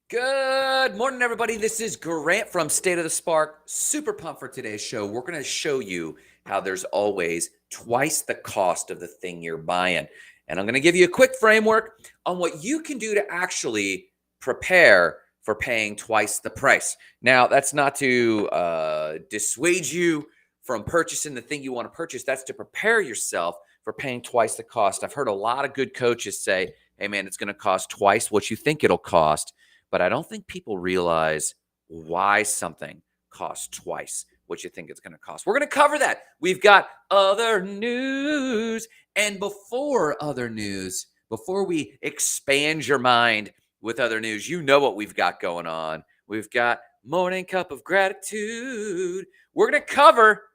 Good morning, everybody. This is Grant from State of the Spark. Super pumped for today's show. We're going to show you how there's always twice the cost of the thing you're buying. And I'm going to give you a quick framework on what you can do to actually prepare for paying twice the price. Now, that's not to dissuade you from purchasing the thing you want to purchase. That's to prepare yourself for paying twice the cost. I've heard a lot of good coaches say, hey, man, it's going to cost twice what you think it'll cost. But I don't think people realize why something costs twice what you think it's going to cost. We're going to cover that. We've got other news. And before other news, before we expand your mind with other news, you know what we've got going on. We've got Morning Cup of Gratitude. We're going to cover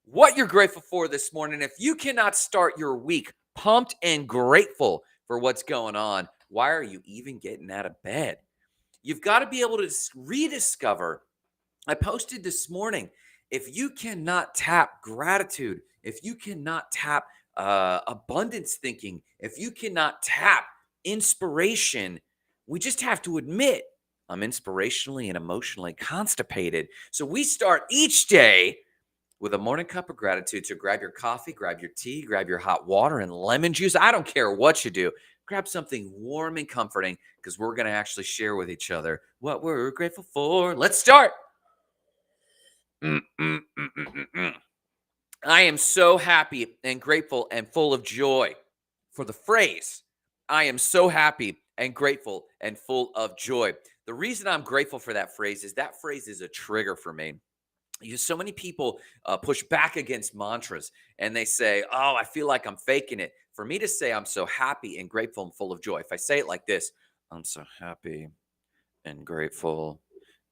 what you're grateful for this morning. If you cannot start your week pumped and grateful for what's going on, why are you even getting out of bed? You've got to be able to rediscover. I posted this morning, if you cannot tap gratitude, if you cannot tap abundance thinking, if you cannot tap inspiration, we just have to admit I'm inspirationally and emotionally constipated. So we start each day with a morning cup of gratitude. So grab your coffee, grab your tea, grab your hot water and lemon juice. I don't care what you do. Grab something warm and comforting because we're going to actually share with each other what we're grateful for. Let's start. I am so happy and grateful and full of joy for the phrase. I am so happy and grateful and full of joy. The reason I'm grateful for that phrase is a trigger for me. So many people push back against mantras and they say, oh, I feel like I'm faking it. For me to say I'm so happy and grateful and full of joy, if I say it like this, I'm so happy and grateful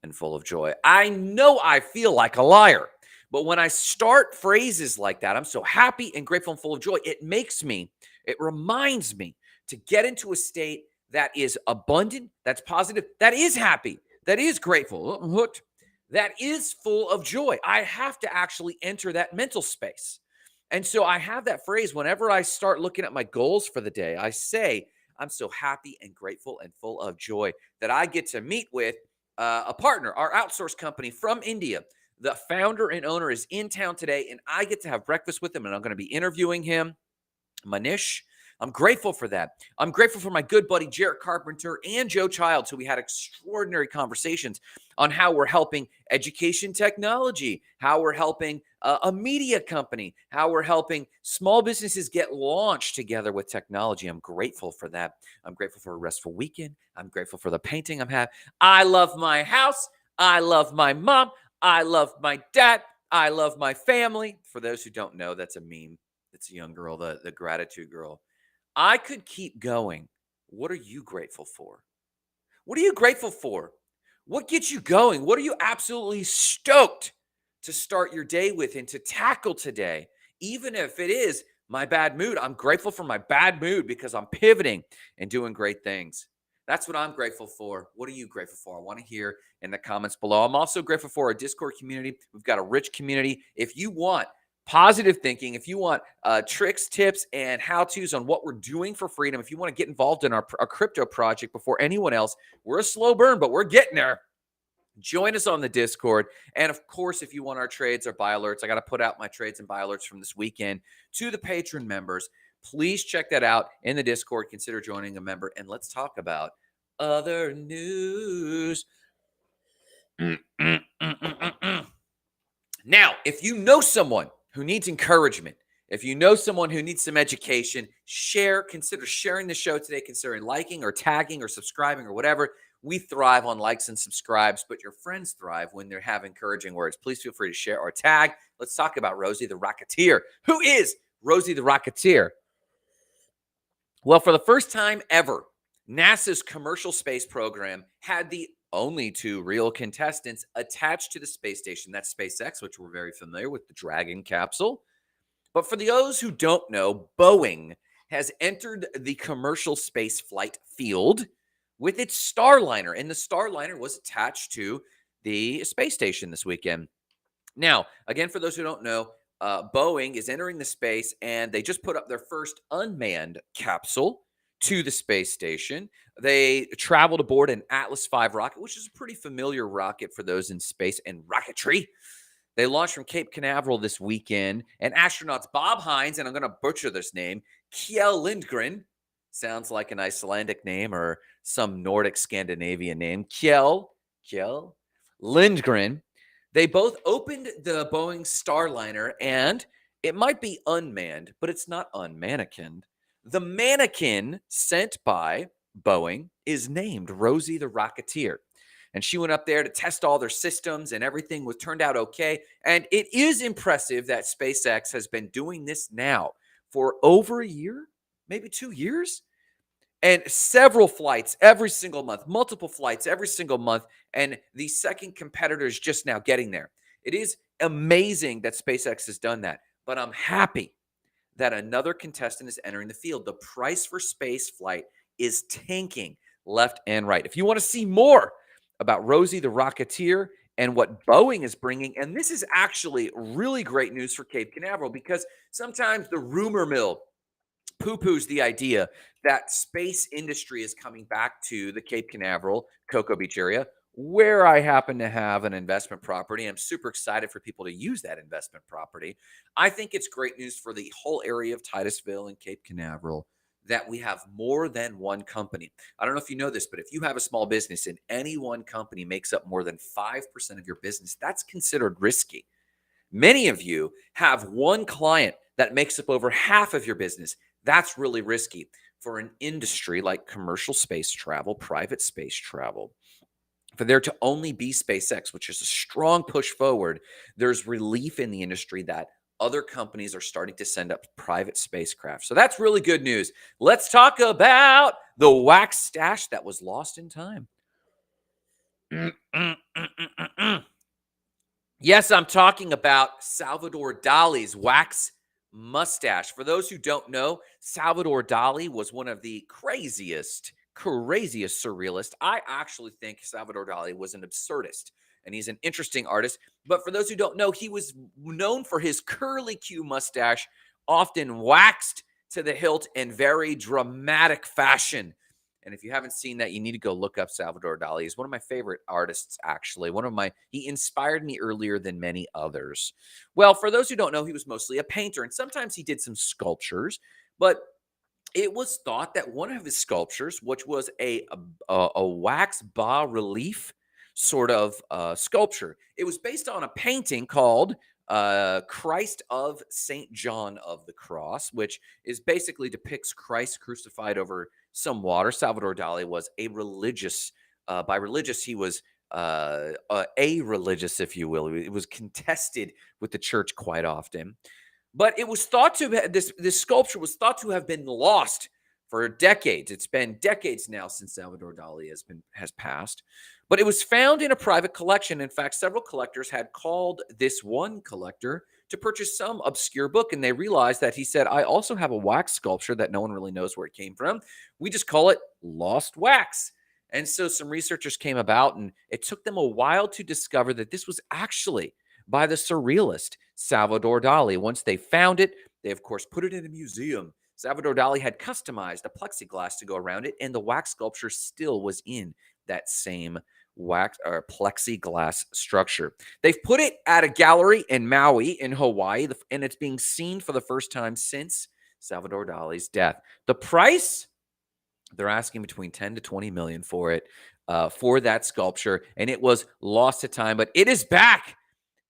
and full of joy, I know I feel like a liar. But when I start phrases like that, I'm so happy and grateful and full of joy, it reminds me to get into a state that is abundant, that's positive, that is happy, that is grateful. I'm hooked. That is full of joy. I have to actually enter that mental space. And so I have that phrase whenever I start looking at my goals for the day. I say, I'm so happy and grateful and full of joy that I get to meet with a partner, our outsource company from India. The founder and owner is in town today, and I get to have breakfast with him, and I'm going to be interviewing him, Manish. I'm grateful for that. I'm grateful for my good buddy, Jarrett Carpenter and Joe Childs, who we had extraordinary conversations on how we're helping education technology, how we're helping a media company, how we're helping small businesses get launched together with technology. I'm grateful for that. I'm grateful for a restful weekend. I'm grateful for the painting I'm having. I love my house. I love my mom. I love my dad. I love my family. For those who don't know, that's a meme. It's a young girl, the gratitude girl. I could keep going. What are you grateful for? What are you grateful for? What gets you going? What are you absolutely stoked to start your day with and to tackle today? Even if it is my bad mood, I'm grateful for my bad mood because I'm pivoting and doing great things. That's what I'm grateful for. What are you grateful for? I want to hear in the comments below. I'm also grateful for our Discord community. We've got a rich community. If you want positive thinking, if you want tricks, tips, and how-tos on what we're doing for freedom, if you want to get involved in our crypto project before anyone else, we're a slow burn, but we're getting there. Join us on the Discord. And of course, if you want our trades or buy alerts, I got to put out my trades and buy alerts from this weekend to the patron members. Please check that out in the Discord. Consider joining a member. And let's talk about other news. Now, if you know someone who needs encouragement, if you know someone who needs some education, consider sharing the show today, consider liking or tagging or subscribing or whatever. We thrive on likes and subscribes, but your friends thrive when they have encouraging words. Please feel free to share or tag. Let's talk about Rosie the Rocketeer. Who is Rosie the Rocketeer? Well, for the first time ever, NASA's commercial space program had the only two real contestants attached to the space station. That's SpaceX, which we're very familiar with, the Dragon capsule. But for those who don't know, Boeing has entered the commercial space flight field with its Starliner, and the Starliner was attached to the space station this weekend. Now, again, for those who don't know, Boeing is entering the space, and they just put up their first unmanned capsule to the space station. They traveled aboard an Atlas V rocket, which is a pretty familiar rocket for those in space and rocketry. They launched from Cape Canaveral this weekend, and astronauts Bob Hines, and I'm going to butcher this name, Kjell Lindgren, sounds like an Icelandic name or some Nordic Scandinavian name, Kjell Lindgren. They both opened the Boeing Starliner, and it might be unmanned, but it's not unmannequined. The mannequin sent by Boeing is named Rosie the Rocketeer. And she went up there to test all their systems, and everything was turned out okay. And it is impressive that SpaceX has been doing this now for over a year, maybe 2 years, and several flights every single month, multiple flights every single month. And the second competitor is just now getting there. It is amazing that SpaceX has done that, but I'm happy that another contestant is entering the field. The price for space flight is tanking left and right. If you want to see more about Rosie the Rocketeer and what Boeing is bringing, and this is actually really great news for Cape Canaveral, because sometimes the rumor mill poo-poos the idea that space industry is coming back to the Cape Canaveral, Cocoa Beach area, where I happen to have an investment property. I'm super excited for people to use that investment property. I think it's great news for the whole area of Titusville and Cape Canaveral that we have more than one company. I don't know if you know this, but if you have a small business and any one company makes up more than 5% of your business, that's considered risky. Many of you have one client that makes up over half of your business. That's really risky for an industry like commercial space travel, private space travel. For there to only be SpaceX, which is a strong push forward, there's relief in the industry that other companies are starting to send up private spacecraft. So that's really good news. Let's talk about the Wax Stache that was lost in time. Yes, I'm talking about Salvador Dali's wax mustache. For those who don't know, Salvador Dali was one of the craziest surrealists. I actually think Salvador Dali was an absurdist, and he's an interesting artist. But for those who don't know, he was known for his curly Q mustache, often waxed to the hilt in very dramatic fashion. And if you haven't seen that, you need to go look up Salvador Dali. He's one of my favorite artists, actually. He inspired me earlier than many others. Well, for those who don't know, he was mostly a painter, and sometimes he did some sculptures, but it was thought that one of his sculptures, which was a wax bas relief sort of sculpture, it was based on a painting called Christ of Saint John of the Cross, which is basically depicts Christ crucified over some water. Salvador Dali was a religious. By religious, he was a religious, if you will. It was contested with the church quite often. But it was thought to this sculpture was thought to have been lost for decades. It's been decades now since Salvador Dali has passed. But it was found in a private collection. In fact, several collectors had called this one collector to purchase some obscure book, and they realized that he said, "I also have a wax sculpture that no one really knows where it came from. We just call it lost wax." And so some researchers came about, and it took them a while to discover that this was actually by the surrealist Salvador Dali. Once they found it, they of course put it in a museum. Salvador Dali had customized a plexiglass to go around it, and the wax sculpture still was in that same wax or plexiglass structure. They've put it at a gallery in Maui in Hawaii, and it's being seen for the first time since Salvador Dali's death. The price, they're asking between 10 to 20 million for it, for that sculpture, and it was lost to time, but it is back.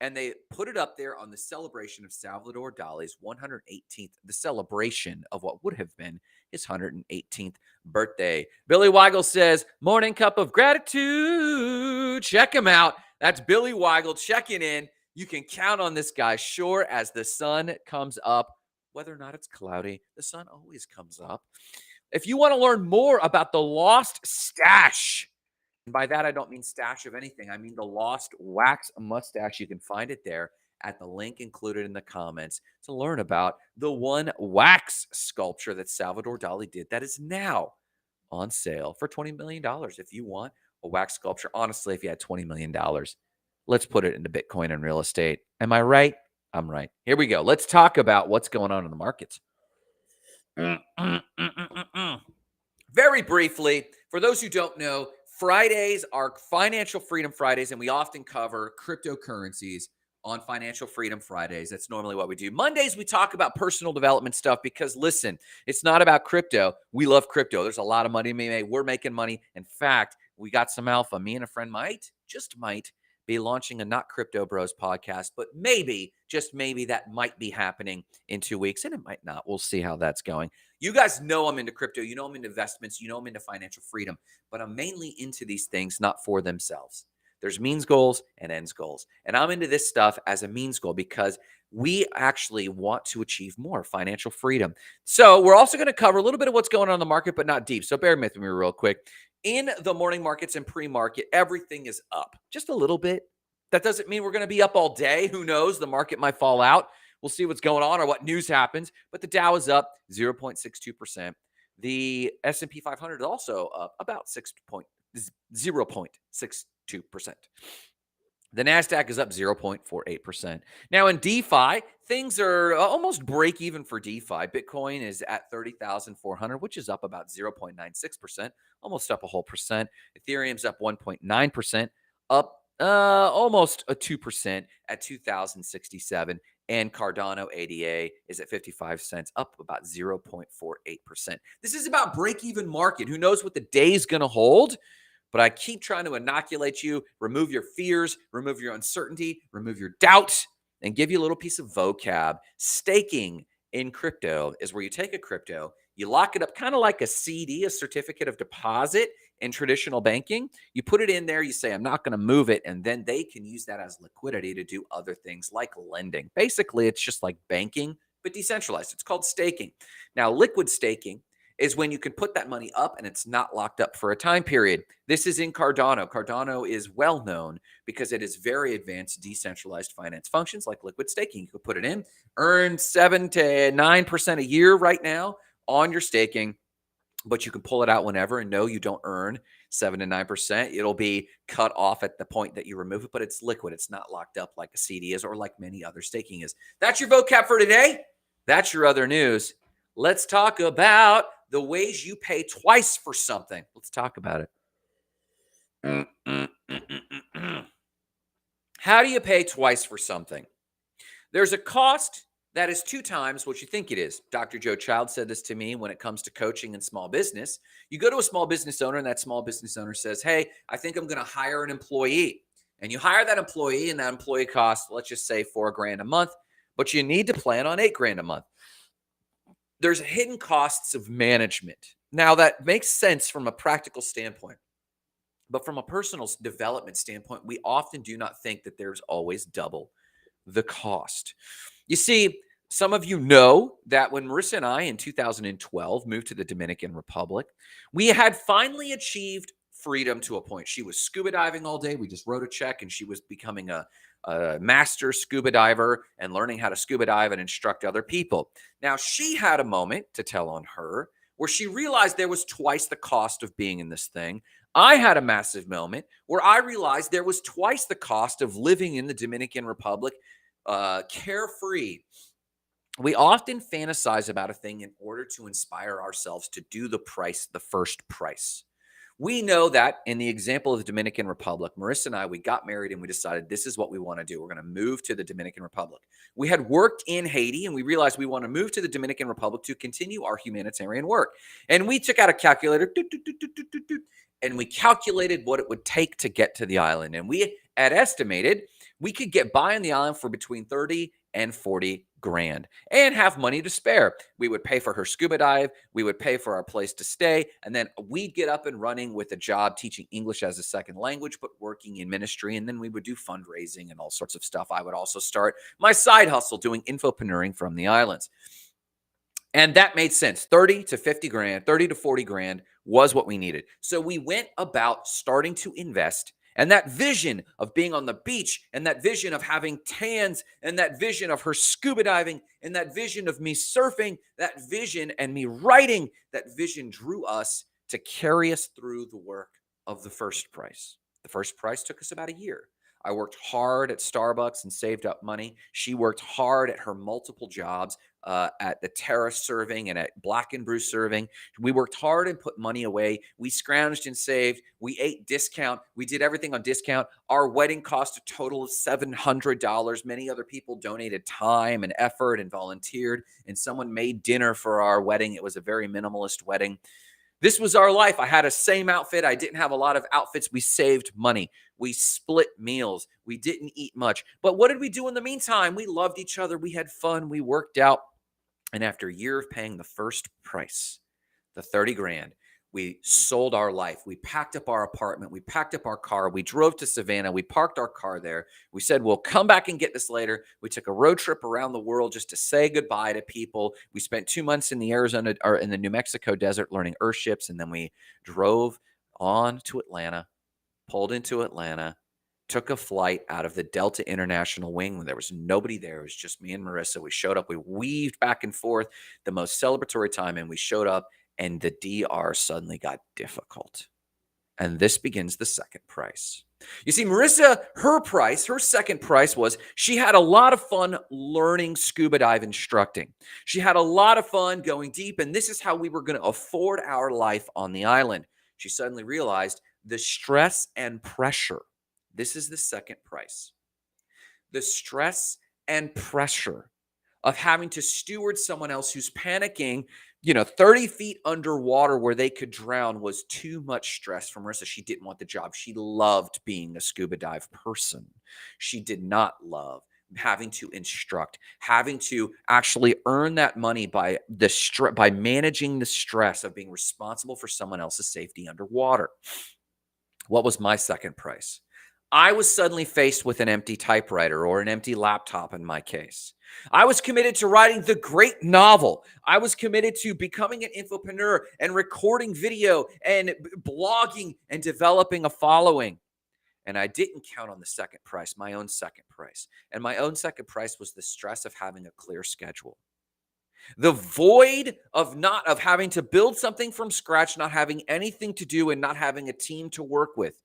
And they put it up there on the celebration of Salvador Dali's 118th, the celebration of what would have been his 118th birthday. Billy Weigel says, "Morning cup of gratitude." Check him out. That's Billy Weigel checking in. You can count on this guy. Sure as the sun comes up, whether or not it's cloudy, the sun always comes up. If you want to learn more about the lost stash, and by that, I don't mean stash of anything. I mean the lost wax mustache. You can find it there at the link included in the comments to learn about the one wax sculpture that Salvador Dali did that is now on sale for $20 million. If you want a wax sculpture, honestly, if you had $20 million, let's put it into Bitcoin and real estate. Am I right? I'm right. Here we go. Let's talk about what's going on in the markets. Very briefly, for those who don't know, Fridays are Financial Freedom Fridays, and we often cover cryptocurrencies on Financial Freedom Fridays. That's normally what we do. Mondays, we talk about personal development stuff because, listen, it's not about crypto. We love crypto. There's a lot of money to be made. We're making money. In fact, we got some alpha. Me and a friend just might, be launching a Not Crypto Bros podcast, but maybe, just maybe, that might be happening in 2 weeks, and it might not. We'll see how that's going. You guys know I'm into crypto. You know I'm into investments. You know I'm into financial freedom. But I'm mainly into these things not for themselves. There's means goals and ends goals. And I'm into this stuff as a means goal because we actually want to achieve more financial freedom. So we're also going to cover a little bit of what's going on in the market, but not deep. So bear with me real quick. In the morning markets and pre-market, everything is up just a little bit. That doesn't mean we're going to be up all day. Who knows? The market might fall out. We'll see what's going on or what news happens. But the Dow is up 0.62%. The S&P 500 is also up about 0.62%. The NASDAQ is up 0.48%. Now in DeFi, things are almost break even for DeFi. Bitcoin is at 30,400, which is up about 0.96%, almost up a whole percent. Ethereum's up 1.9%, up almost a 2% at 2,067. And Cardano ADA is at 55 cents, up about 0.48%. This is about break-even market. Who knows what the day is going to hold? But I keep trying to inoculate you, remove your fears, remove your uncertainty, remove your doubt, and give you a little piece of vocab. Staking in crypto is where you take a crypto, you lock it up kind of like a CD, a certificate of deposit in traditional banking. You put it in there, you say, I'm not going to move it, and then they can use that as liquidity to do other things like lending. Basically, it's just like banking, but decentralized. It's called staking. Now, liquid staking is when you can put that money up and it's not locked up for a time period. This is in Cardano. Cardano is well known because it is very advanced decentralized finance functions like liquid staking. You could put it in, earn 7 to 9% a year right now on your staking, but you can pull it out whenever. And no, you don't earn 7 to 9%. It'll be cut off at the point that you remove it, but it's liquid. It's not locked up like a CD is or like many other staking is. That's your vocab for today. That's your other news. Let's talk about the ways you pay twice for something. Let's talk about it. How do you pay twice for something? There's a cost that is 2 times what you think it is. Dr. Joe Child said this to me when it comes to coaching and small business. You go to a small business owner and that small business owner says, hey, I think I'm going to hire an employee. And you hire that employee and that employee costs, let's just say $4,000 a month, but you need to plan on $8,000 a month. There's hidden costs of management. Now, that makes sense from a practical standpoint. But from a personal development standpoint, we often do not think that there's always double the cost. You see, some of you know that when Marissa and I in 2012 moved to the Dominican Republic, we had finally achieved freedom to a point. She was scuba diving all day. We just wrote a check and she was becoming a master scuba diver and learning how to scuba dive and instruct other people. Now, she had a moment to tell on her where she realized there was twice the cost of being in this thing. I had a massive moment where I realized there was twice the cost of living in the Dominican Republic, carefree. We often fantasize about a thing in order to inspire ourselves to do the first price. We know that in the example of the Dominican Republic, Marissa and I, we got married and we decided this is what we want to do. We're going to move to the Dominican Republic. We had worked in Haiti and we realized we want to move to the Dominican Republic to continue our humanitarian work. And we took out a calculator and we calculated what it would take to get to the island. And we had estimated we could get by on the island for between 30 and 40 grand and have money to spare. We would pay for her scuba dive. We would pay for our place to stay. And then we'd get up and running with a job teaching English as a second language, but working in ministry. And then we would do fundraising and all sorts of stuff. I would also start my side hustle doing infopreneuring from the islands. And that made sense. 30 to 50 grand, 30 to 40 grand was what we needed. So we went about starting to invest. And that vision of being on the beach and that vision of having tans and that vision of her scuba diving and that vision of me surfing, that vision and me writing, that vision drew us to carry us through the work of the first price. The first price took us about a year. I worked hard at Starbucks and saved up money. She worked hard at her multiple jobs, at the terrace serving and at Black and Brew serving. We worked hard and put money away. We scrounged and saved. We ate discount. We did everything on discount. Our wedding cost a total of $700. Many other people donated time and effort and volunteered, and someone made dinner for our wedding. It was a very minimalist wedding. This was our life. I had a same outfit. I didn't have a lot of outfits. We saved money. We split meals. We didn't eat much. But what did we do in the meantime? We loved each other. We had fun. We worked out. And after a year of paying the first price, the 30 grand, we sold our life. We packed up our apartment. We packed up our car. We drove to Savannah. We parked our car there. We said, we'll come back and get this later. We took a road trip around the world just to say goodbye to people. We spent 2 months in the Arizona or in the New Mexico desert learning earthships. And then we drove on to Atlanta, pulled into Atlanta, took a flight out of the Delta International Wing when there was nobody there. It was just me and Marissa. We showed up. We weaved back and forth, the most celebratory time. And we showed up, and the DR suddenly got difficult. And this begins the second price. You see, Marissa, her second price was she had a lot of fun learning scuba dive instructing. She had a lot of fun going deep, and this is how we were going to afford our life on the island. She suddenly realized the stress and pressure. This is the second price. The stress and pressure of having to steward someone else who's panicking, 30 feet underwater where they could drown was too much stress for Marissa. She didn't want the job. She loved being a scuba dive person. She did not love having to instruct, having to actually earn that money by by managing the stress of being responsible for someone else's safety underwater. What was my second price? I was suddenly faced with an empty typewriter or an empty laptop in my case. I was committed to writing the great novel. I was committed to becoming an infopreneur and recording video and blogging and developing a following. And I didn't count on the second price, my own second price. And my own second price was the stress of having a clear schedule. The void of having to build something from scratch, not having anything to do and not having a team to work with.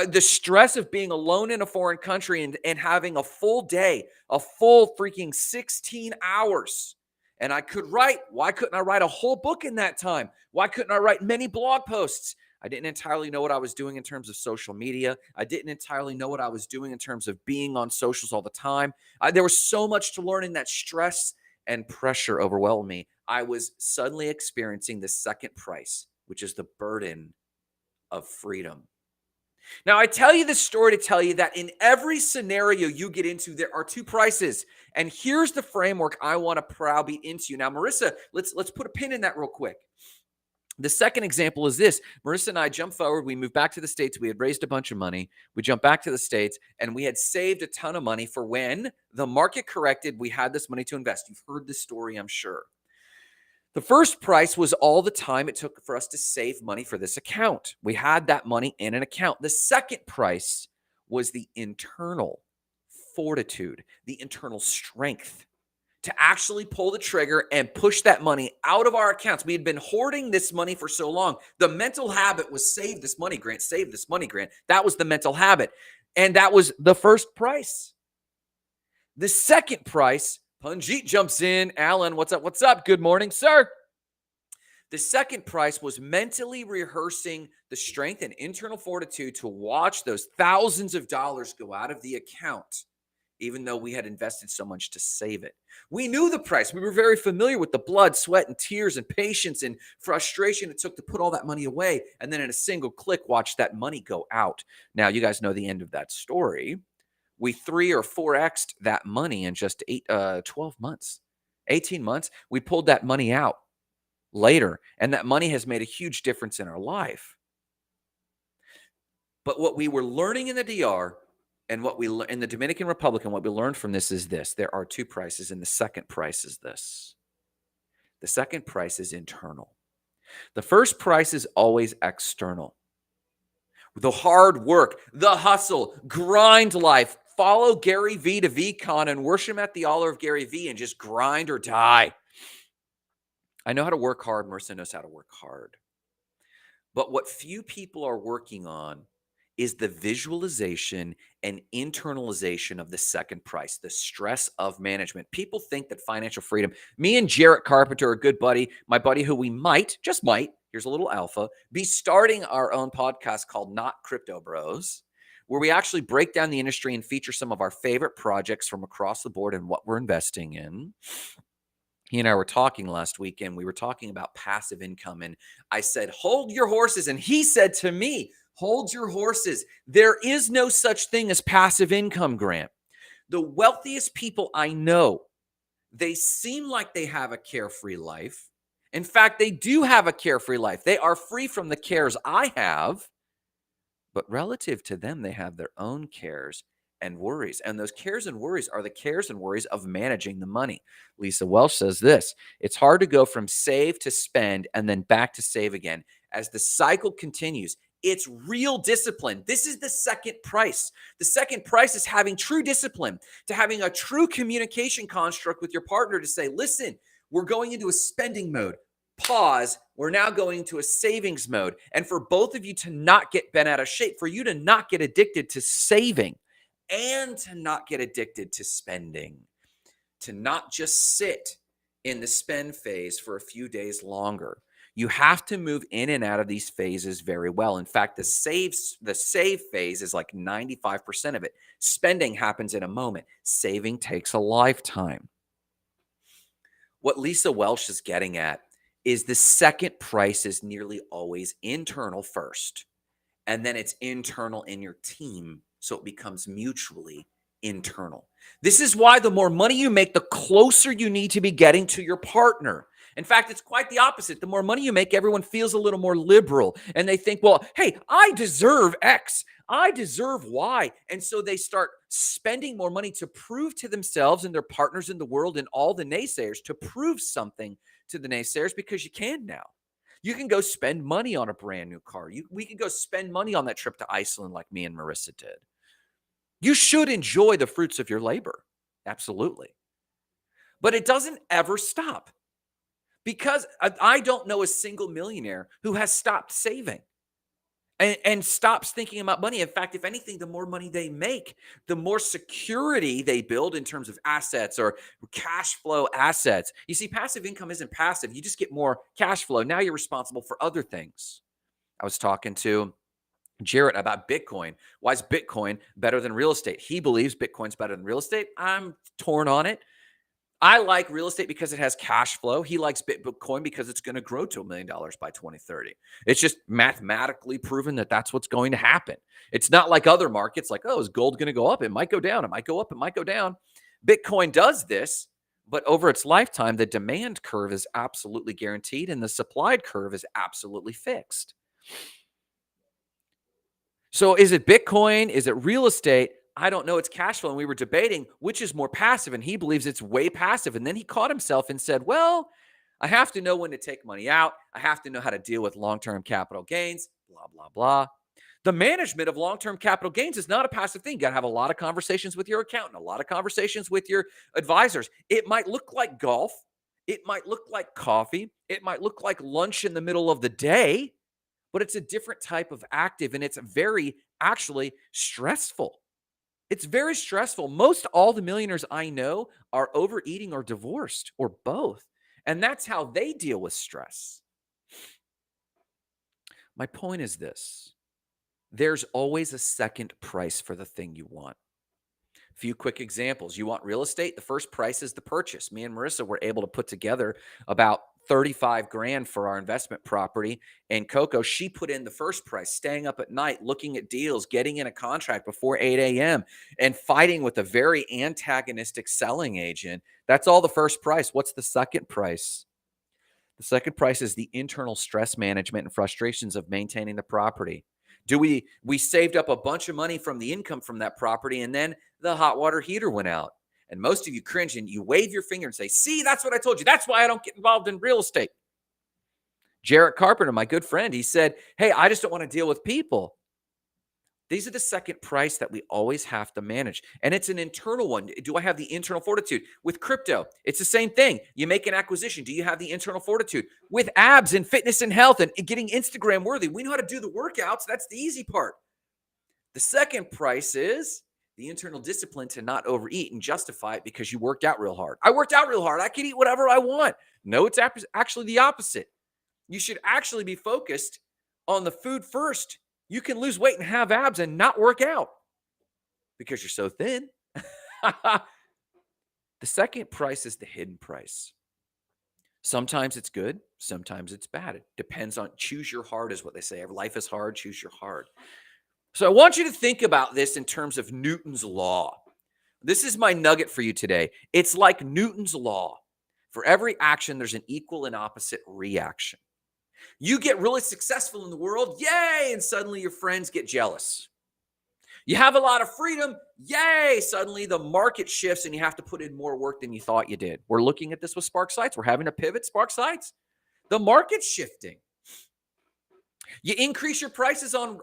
The stress of being alone in a foreign country and having a full day, a full freaking 16 hours. And I could write. Why couldn't I write a whole book in that time? Why couldn't I write many blog posts? I didn't entirely know what I was doing in terms of social media. I didn't entirely know what I was doing in terms of being on socials all the time. There was so much to learn, and that stress and pressure overwhelmed me. I was suddenly experiencing the second price, which is the burden of freedom. Now, I tell you this story to tell you that in every scenario you get into, there are two prices. And here's the framework I want to browbeat into you. Now, Marissa, let's put a pin in that real quick. The second example is this. Marissa and I jumped forward. We moved back to the States. We had raised a bunch of money. We jumped back to the States, and we had saved a ton of money for when the market corrected. We had this money to invest. You've heard this story, I'm sure. The first price was all the time it took for us to save money for this account. We had that money in an account. The second price was the internal fortitude, the internal strength to actually pull the trigger and push that money out of our accounts. We had been hoarding this money for so long. The mental habit was save this money, Grant, save this money, Grant. That was the mental habit. And that was the first price. The second price, Punjit jumps in. Alan, what's up? What's up? Good morning, sir. The second price was mentally rehearsing the strength and internal fortitude to watch those thousands of dollars go out of the account, even though we had invested so much to save it. We knew the price. We were very familiar with the blood, sweat, and tears and patience and frustration it took to put all that money away. And then in a single click, watch that money go out. Now, you guys know the end of that story. We 3 or 4x'd that money in just 12 months, 18 months. We pulled that money out later, and that money has made a huge difference in our life. But what we were learning in the DR and what we in the Dominican Republic and what we learned from this is this. There are two prices, and the second price is this. The second price is internal. The first price is always external. The hard work, the hustle, grind life. Follow Gary V to VCon and worship at the altar of Gary V and just grind or die. I know how to work hard. Marissa knows how to work hard. But what few people are working on is the visualization and internalization of the second price, the stress of management. People think that financial freedom, me and Jarrett Carpenter, a good buddy, my buddy who we might, just might, here's a little alpha, be starting our own podcast called Not Crypto Bros, where we actually break down the industry and feature some of our favorite projects from across the board and what we're investing in. He and I were talking last weekend. We were talking about passive income. And I said, hold your horses. And he said to me, hold your horses. There is no such thing as passive income, Grant. The wealthiest people I know, they seem like they have a carefree life. In fact, they do have a carefree life. They are free from the cares I have. But relative to them, they have their own cares and worries. And those cares and worries are the cares and worries of managing the money. Lisa Welsh says this: it's hard to go from save to spend and then back to save again. As the cycle continues, it's real discipline. This is the second price. The second price is having true discipline, to having a true communication construct with your partner to say, listen, we're going into a spending mode. Pause. We're now going to a savings mode. And for both of you to not get bent out of shape, for you to not get addicted to saving and to not get addicted to spending, to not just sit in the spend phase for a few days longer. You have to move in and out of these phases very well. In fact, the save phase is like 95% of it. Spending happens in a moment. Saving takes a lifetime. What Lisa Welsh is getting at is the second price is nearly always internal first, and then it's internal in your team, so it becomes mutually internal. This is why the more money you make, the closer you need to be getting to your partner. In fact, it's quite the opposite. The more money you make, everyone feels a little more liberal, and they think, well, hey, I deserve X. I deserve Y. And so they start spending more money to prove to themselves and their partners in the world and all the naysayers to prove something to the naysayers, because you can now. You can go spend money on a brand new car. We can go spend money on that trip to Iceland like me and Marissa did. You should enjoy the fruits of your labor. Absolutely. But it doesn't ever stop, because I don't know a single millionaire who has stopped saving and stops thinking about money. In fact, if anything, the more money they make, the more security they build in terms of assets or cash flow assets. You see, passive income isn't passive. You just get more cash flow. Now you're responsible for other things. I was talking to Jarrett about Bitcoin. Why is Bitcoin better than real estate? He believes Bitcoin's better than real estate. I'm torn on it. I like real estate because it has cash flow. He likes Bitcoin because it's going to grow to $1 million by 2030. It's just mathematically proven that that's what's going to happen. It's not like other markets like, oh, is gold going to go up? It might go down. It might go up. It might go down. Bitcoin does this, but over its lifetime, the demand curve is absolutely guaranteed and the supply curve is absolutely fixed. So is it Bitcoin? Is it real estate? I don't know. It's cash flow. And we were debating which is more passive, and he believes it's way passive. And then he caught himself and said, well, I have to know when to take money out. I have to know how to deal with long-term capital gains, blah, blah, blah. The management of long-term capital gains is not a passive thing. You got to have a lot of conversations with your accountant, a lot of conversations with your advisors. It might look like golf. It might look like coffee. It might look like lunch in the middle of the day, but it's a different type of active, and it's very actually stressful. It's very stressful. Most all the millionaires I know are overeating or divorced or both. And that's how they deal with stress. My point is this: there's always a second price for the thing you want. A few quick examples. You want real estate? The first price is the purchase. Me and Marissa were able to put together about 35 grand for our investment property. And Coco, she put in the first price, staying up at night, looking at deals, getting in a contract before 8 a.m. and fighting with a very antagonistic selling agent. That's all the first price. What's the second price? The second price is the internal stress management and frustrations of maintaining the property. We saved up a bunch of money from the income from that property, and then the hot water heater went out. And most of you cringe and you wave your finger and say, see, that's what I told you. That's why I don't get involved in real estate. Jarrett Carpenter, my good friend, he said, hey, I just don't want to deal with people. These are the second price that we always have to manage. And it's an internal one. Do I have the internal fortitude? With crypto, it's the same thing. You make an acquisition. Do you have the internal fortitude? With abs and fitness and health and getting Instagram worthy, we know how to do the workouts. That's the easy part. The second price is the internal discipline to not overeat and justify it because you worked out real hard. I worked out real hard. I can eat whatever I want. No, it's actually the opposite. You should actually be focused on the food first. You can lose weight and have abs and not work out because you're so thin. The second price is the hidden price. Sometimes it's good, sometimes it's bad. It depends on choose your heart, is what they say. Life is hard, choose your heart. So I want you to think about this in terms of Newton's law. This is my nugget for you today. It's like Newton's law. For every action, there's an equal and opposite reaction. You get really successful in the world, yay, and suddenly your friends get jealous. You have a lot of freedom, yay, suddenly the market shifts and you have to put in more work than you thought you did. We're looking at this with Spark Sites. We're having a pivot, Spark Sites. The market's shifting. You increase your prices on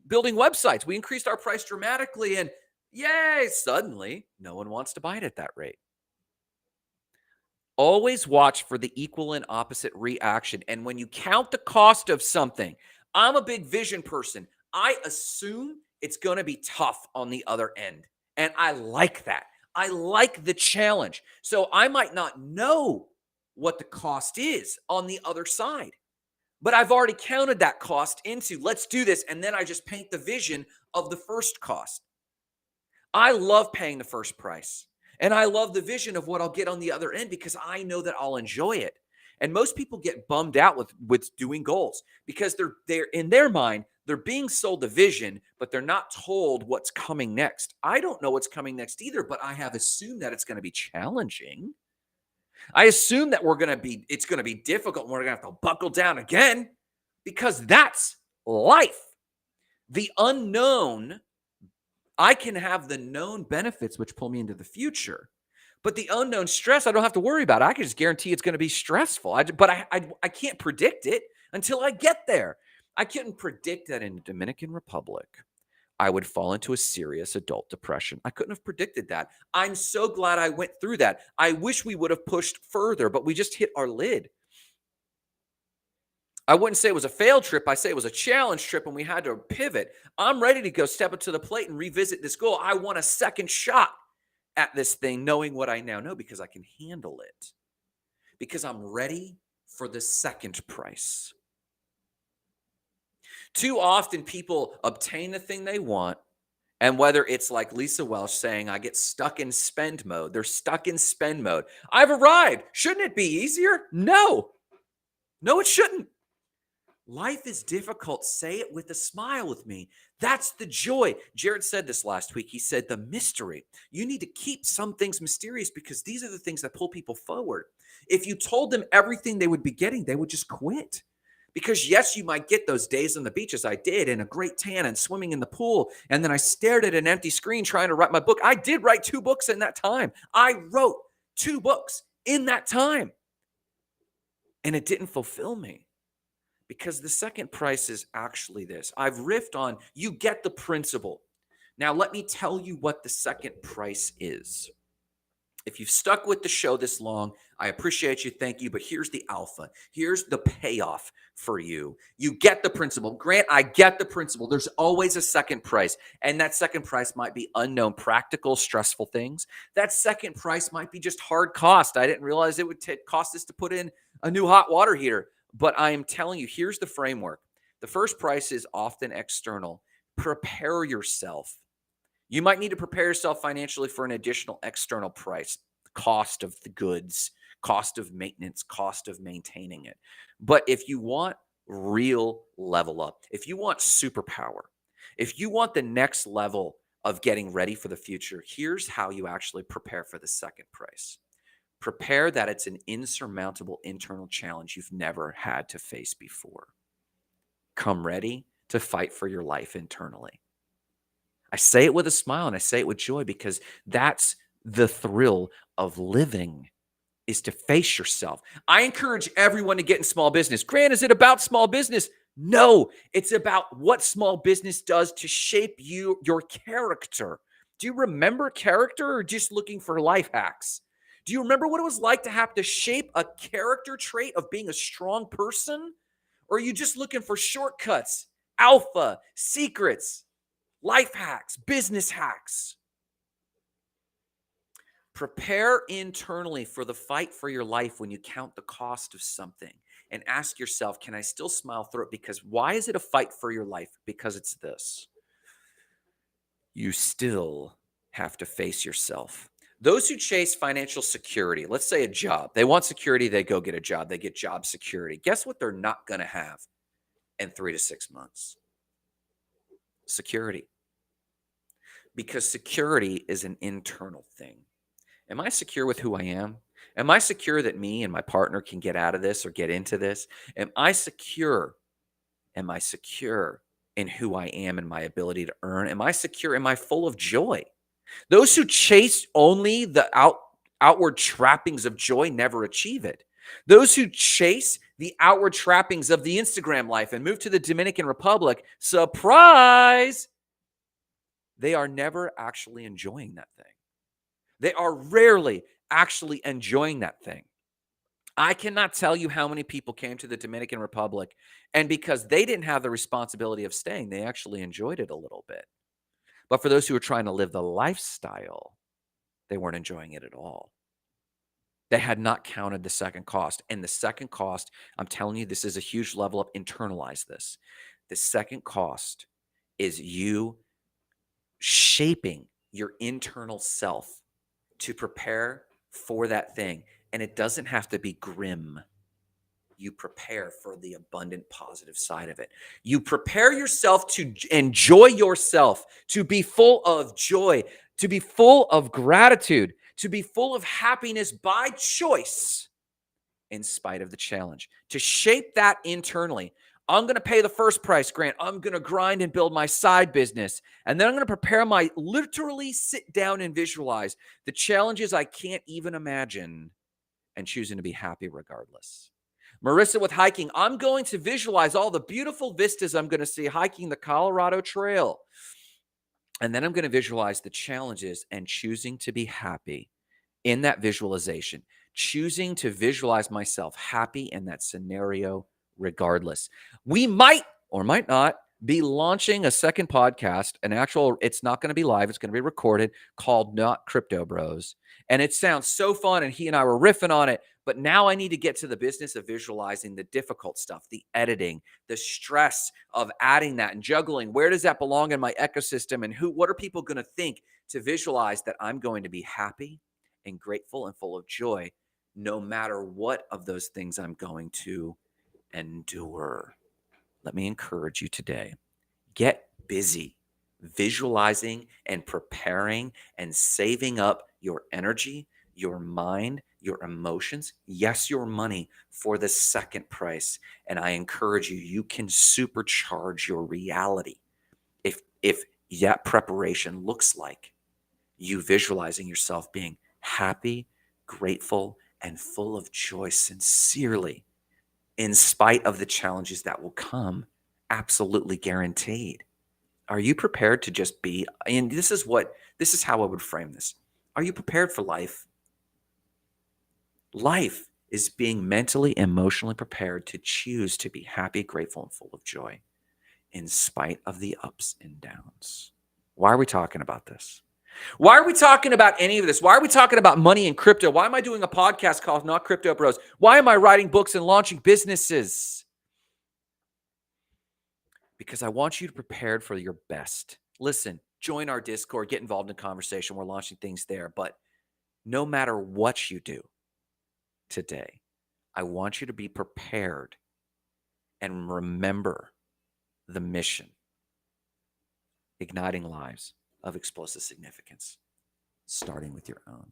building websites. We increased our price dramatically and yay, suddenly no one wants to buy it at that rate. Always watch for the equal and opposite reaction. And when you count the cost of something, I'm a big vision person. I assume it's going to be tough on the other end. And I like that. I like the challenge. So I might not know what the cost is on the other side, but I've already counted that cost into let's do this. And then I just paint the vision of the first cost. I love paying the first price. And I love the vision of what I'll get on the other end because I know that I'll enjoy it. And most people get bummed out with doing goals because they're in their mind, they're being sold the vision, but they're not told what's coming next. I don't know what's coming next either, but I have assumed that it's going to be challenging. I assume that it's going to be difficult and we're going to have to buckle down again because that's life. The unknown, I can have the known benefits which pull me into the future. But the unknown stress, I don't have to worry about. I can just guarantee it's going to be stressful. But I can't predict it until I get there. I couldn't predict that in the Dominican Republic, I would fall into a serious adult depression. I couldn't have predicted that. I'm so glad I went through that. I wish we would have pushed further, but we just hit our lid. I wouldn't say it was a failed trip. I say it was a challenge trip and we had to pivot. I'm ready to go step up to the plate and revisit this goal. I want a second shot at this thing, knowing what I now know because I can handle it, because I'm ready for the second price. Too often people obtain the thing they want, and whether it's like Lisa Welsh saying, I get stuck in spend mode, they're stuck in spend mode. I've arrived. Shouldn't it be easier? No, it shouldn't. Life is difficult. Say it with a smile with me. That's the joy. Jared said this last week. He said the mystery. You need to keep some things mysterious because these are the things that pull people forward. If you told them everything they would be getting, they would just quit. Because yes, you might get those days on the beach as I did and a great tan and swimming in the pool. And then I stared at an empty screen trying to write my book. I did write 2 books in that time. I wrote 2 books in that time. And it didn't fulfill me. Because the second price is actually this. I've riffed on, you get the principle. Now, let me tell you what the second price is. If you've stuck with the show this long, I appreciate you. Thank you. But here's the alpha. Here's the payoff for you. You get the principle. Grant, I get the principle. There's always a second price. And that second price might be unknown, practical, stressful things. That second price might be just hard cost. I didn't realize it would cost us to put in a new hot water heater. But I am telling you, here's the framework. The first price is often external. Prepare yourself. You might need to prepare yourself financially for an additional external price, cost of the goods, cost of maintenance, cost of maintaining it. But if you want real level up, if you want superpower, if you want the next level of getting ready for the future, here's how you actually prepare for the second price. Prepare that it's an insurmountable internal challenge you've never had to face before. Come ready to fight for your life internally. I say it with a smile and I say it with joy because that's the thrill of living, is to face yourself. I encourage everyone to get in small business. Grant, is it about small business? No, it's about what small business does to shape your character. Do you remember character or just looking for life hacks? Do you remember what it was like to have to shape a character trait of being a strong person? Or are you just looking for shortcuts alpha, secrets, life hacks, business hacks. Prepare internally for the fight for your life when you count the cost of something and ask yourself, can I still smile through it? Because why is it a fight for your life? Because it's this. You still have to face yourself. Those who chase financial security, let's say a job, they want security, they go get a job, they get job security. Guess what they're not going to have in 3 to 6 months? Security. Because security is an internal thing. Am I secure with who I am? Am I secure that me and my partner can get out of this or get into this? Am I secure? Am I secure in who I am and my ability to earn? Am I secure? Am I full of joy? Those who chase only the outward trappings of joy never achieve it. Those who chase the outward trappings of the Instagram life and move to the Dominican Republic, surprise, they are never actually enjoying that thing. They are rarely actually enjoying that thing. I cannot tell you how many people came to the Dominican Republic, and because they didn't have the responsibility of staying, they actually enjoyed it a little bit. But for those who are trying to live the lifestyle, they weren't enjoying it at all. They had not counted the second cost. And the second cost, I'm telling you, this is a huge level of internalize this. The second cost is you shaping your internal self to prepare for that thing. And it doesn't have to be grim. You prepare for the abundant positive side of it. You prepare yourself to enjoy yourself, to be full of joy, to be full of gratitude, to be full of happiness by choice in spite of the challenge. To shape that internally. I'm going to pay the first price, Grant. I'm going to grind and build my side business. And then I'm going to prepare my literally sit down and visualize the challenges I can't even imagine and choosing to be happy regardless. Marissa with hiking, I'm going to visualize all the beautiful vistas I'm going to see hiking the Colorado Trail. And then I'm going to visualize the challenges and choosing to be happy in that visualization, choosing to visualize myself happy in that scenario regardless. We might or might not be launching a second podcast, it's not going to be live, it's going to be recorded, called Not Crypto Bros. And it sounds so fun, and he and I were riffing on it, but now I need to get to the business of visualizing the difficult stuff, the editing, the stress of adding that and juggling. Where does that belong in my ecosystem, and what are people going to think, to visualize that I'm going to be happy and grateful and full of joy no matter what of those things I'm going to endure. Let me encourage you today. Get busy visualizing and preparing and saving up your energy, your mind, your emotions, yes, your money for the second price. And I encourage you, you can supercharge your reality if that preparation looks like you visualizing yourself being happy, grateful, and full of joy sincerely, in spite of the challenges that will come, absolutely guaranteed. Are you prepared to just be? And this is how I would frame this. Are you prepared for life? Life is being mentally, emotionally prepared to choose to be happy, grateful, and full of joy in spite of the ups and downs. Why are we talking about this? Why are we talking about any of this? Why are we talking about money and crypto? Why am I doing a podcast called Not Crypto Bros? Why am I writing books and launching businesses? Because I want you to prepare for your best. Listen, join our Discord, get involved in conversation. We're launching things there. But no matter what you do today, I want you to be prepared and remember the mission: igniting lives of explosive significance, starting with your own.